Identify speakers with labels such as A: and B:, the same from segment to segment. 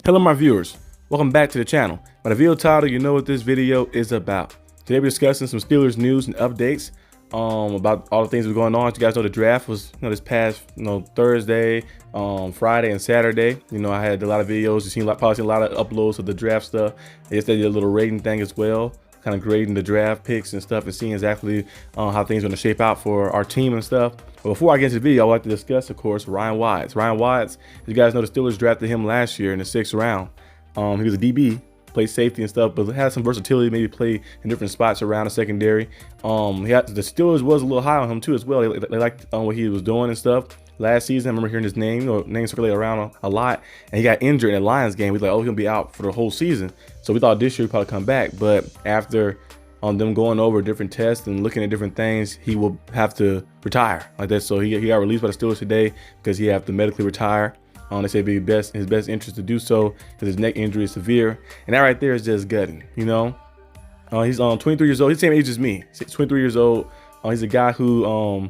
A: Hello my viewers, welcome back to the channel. By the video title, you know what this video is about. Today we're discussing some Steelers news and updates about all the things that are going on. As you guys know, the draft was this past Thursday, Friday and Saturday. I had a lot of videos. You've seen probably seen a lot of uploads of the draft stuff. I guess they did a little rating thing as well, kind of grading the draft picks and stuff and seeing exactly how things are going to shape out for our team and stuff. But before I get into the video, I'd like to discuss, of course, Ryan Watts. Ryan Watts, as you guys know, the Steelers drafted him last year in the 6th round. He was a DB, played safety and stuff, but had some versatility, maybe play in different spots around the secondary. The Steelers was a little high on him too as well. They liked what he was doing and stuff. Last season, I remember hearing his name circulated around a lot, and he got injured in the Lions game. We was like, oh, he'll be out for the whole season. So we thought this year he'd probably come back, but after them going over different tests and looking at different things, he will have to retire like that. So he got released by the Steelers today because he have to medically retire. They say it'd be his best interest to do so because his neck injury is severe, and that right there is just gutting. He's 23 years old. He's the same age as me. He's 23 years old. He's a guy who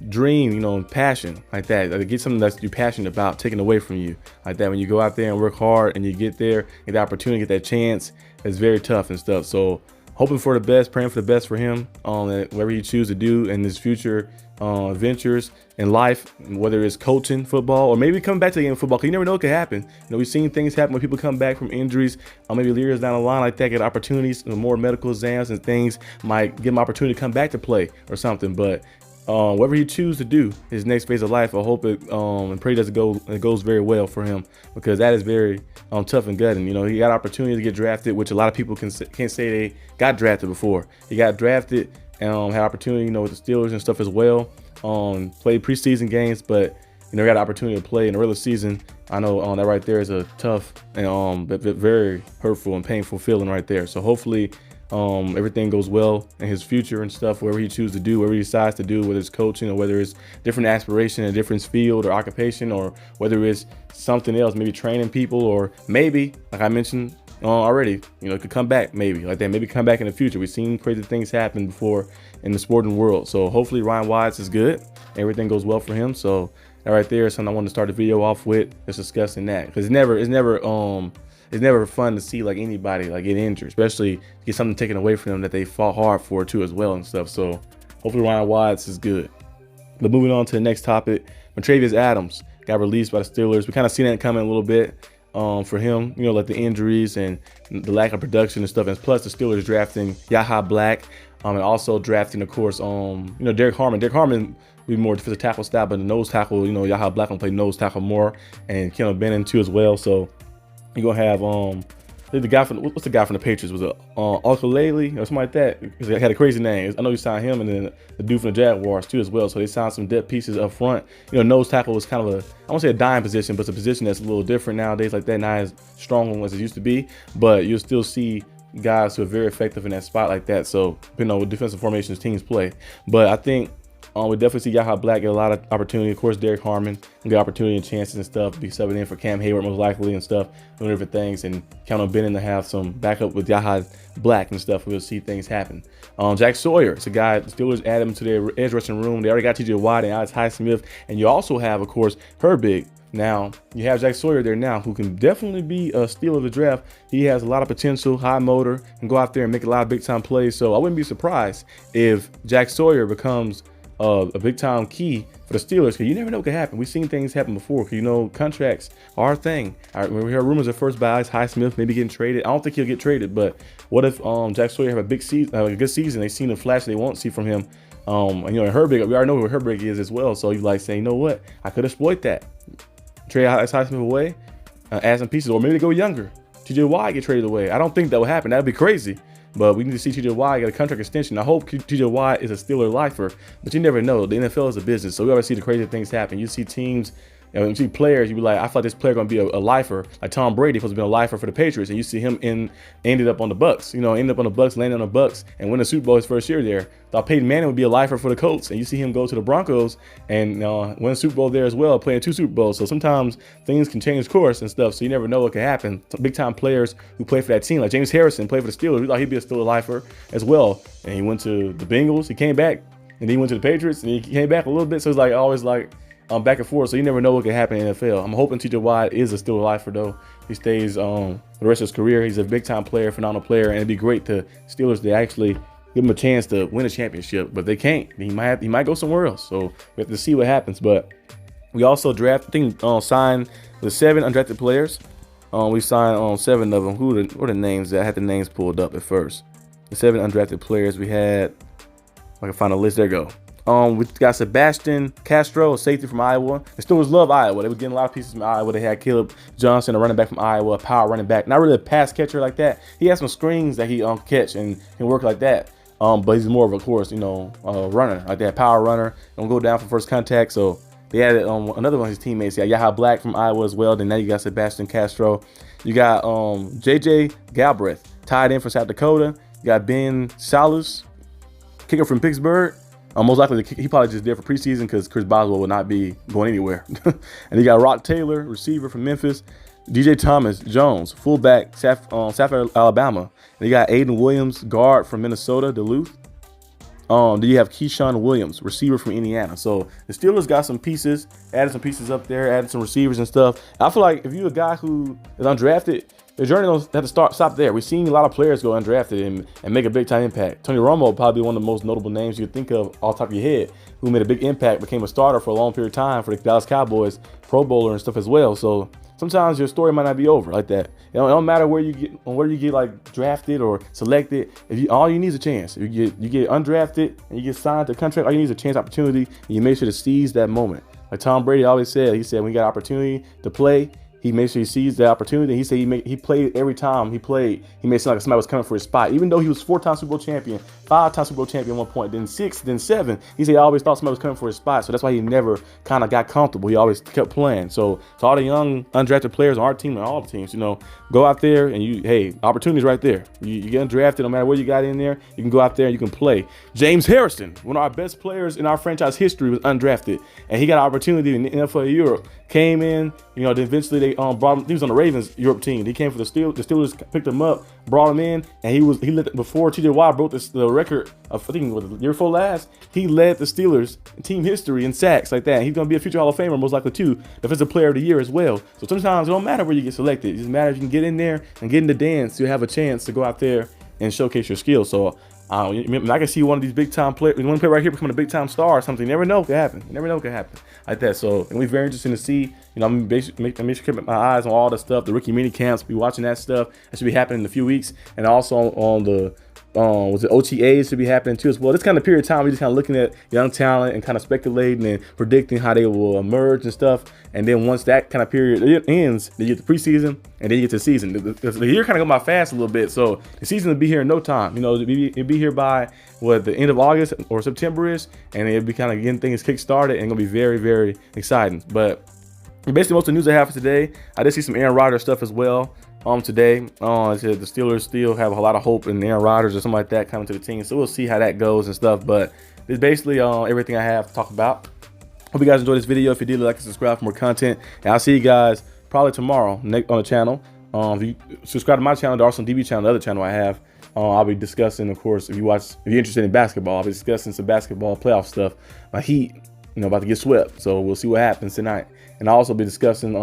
A: dream, passion like that. Like, get something that you're passionate about taken away from you like that. When you go out there and work hard and you get there, get the opportunity, get that chance, it's very tough and stuff. So hoping for the best, praying for the best for him whatever he chooses to do in his future ventures in life, whether it's coaching football or maybe coming back to the game of football, because you never know what could happen. We've seen things happen when people come back from injuries, maybe years down the line like that, get opportunities, more medical exams and things might give him opportunity to come back to play or something. But whatever he chooses to do, his next phase of life, I hope it and pray it goes very well for him, because that is very tough and gutting. He got opportunity to get drafted, which a lot of people can't say they got drafted before. He got drafted and had opportunity, with the Steelers and stuff as well. Played preseason games, but got an opportunity to play in the regular season. I know that right there is a tough and very hurtful and painful feeling right there. So hopefully everything goes well in his future and stuff, whatever he chooses to do, whatever he decides to do, whether it's coaching or whether it's different aspiration, a different field or occupation, or whether it's something else, maybe training people, or maybe, like I mentioned already, it could come back maybe like that, maybe come back in the future. We've seen crazy things happen before in the sporting world. So hopefully Ryan Watts is good, everything goes well for him. So that right there is something I want to start the video off with, just discussing that, because it's never fun to see anybody get injured, especially get something taken away from them that they fought hard for too as well and stuff. So hopefully Ryan Watts is good. But moving on to the next topic, Montravius Adams got released by the Steelers. We kind of seen that coming a little bit for him, like the injuries and the lack of production and stuff. And plus the Steelers drafting Yahya Black and also drafting, of course, Derek Harmon. Derek Harmon will be more defensive tackle style, but the nose tackle, Yahya Black will play nose tackle more, and Kendall Bennon too as well. So you're gonna have the guy from what's the guy from the Patriots? Was it Ukulele or something like that? He had a crazy name. I know you signed him, and then the dude from the Jaguars too as well. So they signed some depth pieces up front. Nose tackle was kind of I won't say a dime position, but it's a position that's a little different nowadays like that, not as strong as it used to be. But you'll still see guys who are very effective in that spot like that. So depending on what defensive formations teams play. But I think we definitely see Yahya Black get a lot of opportunity. Of course, Derek Harmon get opportunity and chances and stuff, be subbing in for Cam Hayward most likely and stuff, doing different things, and count on Bennon to have some backup with Yahya Black and stuff. We'll see things happen. Jack Sawyer, it's a guy the Steelers added him to their edge rushing room. They already got TJ Watt and Alex Highsmith, and you also have, of course, Herbig. Now you have Jack Sawyer there now, who can definitely be a steal of the draft. He has a lot of potential, high motor, and go out there and make a lot of big time plays. So I wouldn't be surprised if Jack Sawyer becomes a big time key for the Steelers, because you never know what could happen. We've seen things happen before. Contracts are a thing. We heard rumors at first by Alex Highsmith maybe getting traded. I don't think he'll get traded, but what if Jack Sawyer have a big season, a good season? They've seen the flash they won't see from him. And Herbig, we already know who Herbig is as well. So you say, you know what? I could exploit that. Trade Alex Highsmith away, add some pieces, or maybe they go younger. TJ Watt get traded away. I don't think that would happen. That'd be crazy. But we need to see TJ Watt get a contract extension. I hope TJ Watt is a Steeler lifer, but you never know. The NFL is a business, so we always see the crazy things happen. You see teams, you see players, you be like, I thought this player gonna be a lifer, like Tom Brady supposed to be a lifer for the Patriots, and you see him ended up on the Bucks. Ended up on the Bucks, landed on the Bucks, and win the Super Bowl his first year there. Thought Peyton Manning would be a lifer for the Colts, and you see him go to the Broncos and win a Super Bowl there as well, playing 2 Super Bowls. So sometimes things can change course and stuff, so you never know what can happen. Some big time players who play for that team, like James Harrison, played for the Steelers. We thought he'd be a Steeler lifer as well, and he went to the Bengals. He came back, and then he went to the Patriots, and he came back a little bit. So it's always back and forth, so you never know what could happen in the NFL. I'm hoping TJ Watt is a Steeler lifer though. He stays for the rest of his career. He's a big time player, phenomenal player, and it'd be great to Steelers to actually give him a chance to win a championship, but they can't. He might go somewhere else. So we have to see what happens. But we also signed the 7 undrafted players. We signed 7 of them. Who are the names? I had the names pulled up at first. The 7 undrafted players we had. I can find a list. There you go. We got Sebastian Castro, a safety from Iowa. The Steelers love Iowa. They were getting a lot of pieces from Iowa. They had Caleb Johnson, a running back from Iowa, a power running back. Not really a pass catcher like that. He has some screens that he catch and can work like that. But he's more of a, course, runner, like that, power runner. Don't go down for first contact. So they added another one of his teammates. You got Yaha Black from Iowa as well. Then now you got Sebastian Castro. You got JJ Galbraith, tied in from South Dakota. You got Ben Salus, kicker from Pittsburgh. Most likely he probably just there for preseason because Chris Boswell will not be going anywhere. And you got Rock Taylor, receiver from Memphis. DJ Thomas Jones, fullback, South Alabama. And you got Aiden Williams, guard from Minnesota, Duluth. Then you have Keyshawn Williams, receiver from Indiana. So the Steelers got some pieces, added some pieces up there, added some receivers and stuff. I feel like if you're a guy who is undrafted, the journey doesn't have to stop there. We've seen a lot of players go undrafted and make a big time impact. Tony Romo will probably be one of the most notable names you could think of off the top of your head, who made a big impact, became a starter for a long period of time for the Dallas Cowboys, Pro Bowler and stuff as well. So sometimes your story might not be over like that. It don't matter where you get like drafted or selected. All you need is a chance. If you get undrafted and you get signed to a contract, all you need is a chance, opportunity, and you make sure to seize that moment. Like Tom Brady always said, he said when he got opportunity to play, he made sure he seized the opportunity. He said he played every time he played. He made it seem like somebody was coming for his spot. Even though he was 4-time Super Bowl champion, 5-time Super Bowl champion at one point, then 6, then 7. He said he always thought somebody was coming for his spot. So that's why he never kind of got comfortable. He always kept playing. So to all the young undrafted players on our team and all the teams, go out there and opportunity's right there. You get undrafted, no matter where you got in there, you can go out there and you can play. James Harrison, one of our best players in our franchise history, was undrafted, and he got an opportunity in the NFL Europe. Came in, then eventually they brought him. He was on the Ravens Europe team. He came for the Steelers. The Steelers picked him up, brought him in, and he led before TJ Watt broke the record of, I think it was the year before last. He led the Steelers team history in sacks like that. And he's gonna be a future Hall of Famer, most likely too, Defensive Player of the Year as well. So sometimes it don't matter where you get selected. It just matters if you can get in there and get in the dance. You have a chance to go out there and showcase your skills. So I can see one of these big time players, one player right here becoming a big time star or something. You never know what could happen. You never know what could happen like that. So it'll be very interesting to see. I'm basically make sure to keep my eyes on all the stuff, the rookie mini camps. Be watching that stuff. That should be happening in a few weeks, and also on the OTAs should be happening too as well. This kind of period of time, we're just kind of looking at young talent and kind of speculating and predicting how they will emerge and stuff. And then once that kind of period ends, then you get the preseason and then you get to the season. The year kind of go by fast a little bit, so the season will be here in no time. It'll be here by the end of August or September-ish, and it'll be kind of getting things kick-started and gonna be very, very exciting. But basically, most of the news I have for today, I did see some Aaron Rodgers stuff as well. Today, I said the Steelers still have a lot of hope in Aaron Rodgers or something like that coming to the team. So we'll see how that goes and stuff. But it's basically everything I have to talk about. Hope you guys enjoyed this video. If you did, like and subscribe for more content. And I'll see you guys probably tomorrow on the channel. If you subscribe to my channel, the Arsenal D.B channel, the other channel I have, I'll be discussing, of course, if you're interested in basketball, I'll be discussing some basketball playoff stuff. My Heat, about to get swept. So we'll see what happens tonight. And I'll also be discussing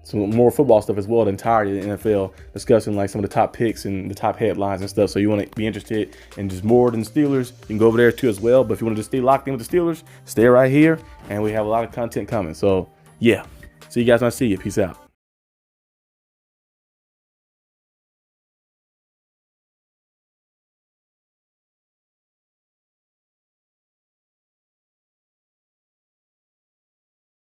A: some more football stuff as well, the entirety of the NFL, discussing like some of the top picks and the top headlines and stuff. So you want to be interested in just more than Steelers, you can go over there too as well. But if you want to just stay locked in with the Steelers, stay right here, and we have a lot of content coming. So yeah, see you guys when I see you. Peace out.